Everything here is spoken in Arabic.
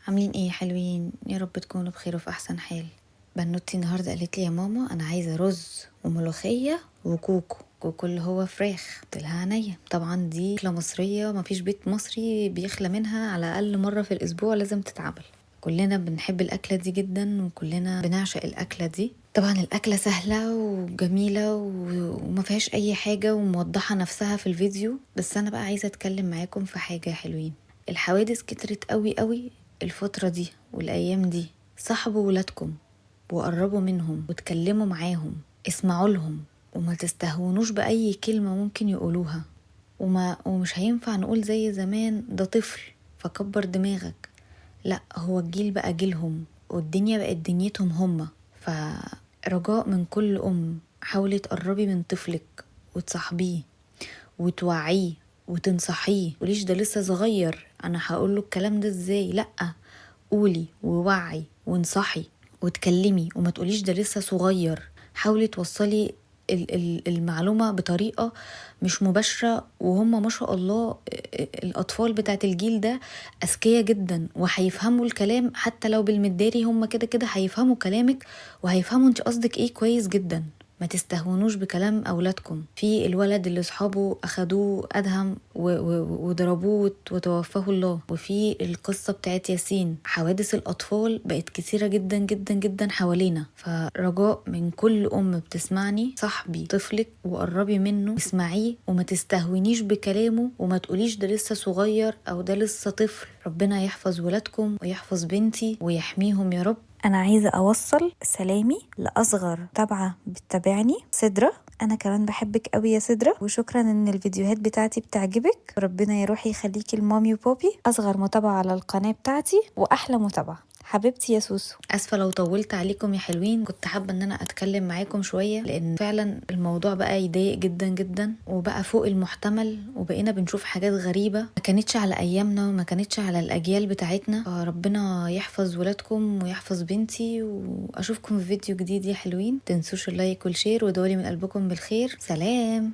عاملين ايه؟ حلوين يا رب تكونوا بخير وفي احسن حال. بنوتي النهارده قالت لي يا ماما انا عايزه رز وملوخيه وكوكو اللي هو فراخ. قلت لها عينيا. طبعا دي اكله مصريه، مفيش بيت مصري بيخلى منها على الاقل مره في الاسبوع لازم تتعمل. كلنا بنحب الاكله دي جدا وكلنا بنعشق الاكله دي. طبعا الاكله سهله وجميله وما فيهاش اي حاجه وموضحه نفسها في الفيديو، بس انا بقى عايزه اتكلم معاكم في حاجه يا حلوين. الحوادث كترت قوي قوي الفترة دي والأيام دي. صاحبوا ولادكم وقربوا منهم وتكلموا معاهم، اسمعوا لهم وما تستهونوش بأي كلمة ممكن يقولوها. ومش هينفع نقول زي زمان ده طفل فكبر دماغك. لا، هو الجيل بقى جيلهم والدنيا بقت دنيتهم هما. فرجاء من كل حاولي تقربي من طفلك وتصاحبيه وتوعيه وتنصحيه. وليش ده لسه صغير انا هقوله الكلام ده ازاي؟ لا، قولي ووعي وانصحي وتكلمي وما تقوليش ده لسه صغير. حاولي توصلي المعلومة بطريقة مش مباشرة. وهم ما شاء الله الأطفال بتاعت الجيل ده أذكياء جدا وهيفهموا الكلام حتى لو بالمداري. هم كده كده هيفهموا كلامك وهيفهموا انت قصدك ايه كويس جدا. ما تستهونوش بكلام أولادكم. في الولد اللي صحابه أخدوه أدهم وضربوه وتوفاه الله. وفي القصة بتاعت ياسين. حوادث الأطفال بقت كثيرة جدا جدا جدا حوالينا. فرجاء من كل بتسمعني، صاحبي طفلك وقربي منه، اسمعيه وما تستهونيش بكلامه وما تقوليش ده لسه صغير أو ده لسه طفل. ربنا يحفظ ولادكم ويحفظ بنتي ويحميهم يا رب. أنا عايزة أوصل سلامي لأصغر تابعة بتتابعني، سدرة. أنا كمان بحبك قوي يا سدرة، وشكرا إن الفيديوهات بتاعتي بتعجبك. ربنا يا روحي يخليكي لمامي وبابي، أصغر متابعة على القناة بتاعتي وأحلى متابعة حبيبتي يا سوسو. اسفه لو طولت عليكم يا حلوين، كنت حابه ان انا اتكلم معاكم شويه لان فعلا الموضوع بقى يضايق جدا جدا وبقى فوق المحتمل. وبقينا بنشوف حاجات غريبه ما كانتش على ايامنا وما كانتش على الاجيال بتاعتنا. فربنا يحفظ ولادكم ويحفظ بنتي، واشوفكم في فيديو جديد يا حلوين. تنسوش اللايك والشير ودولي من قلبكم بالخير. سلام.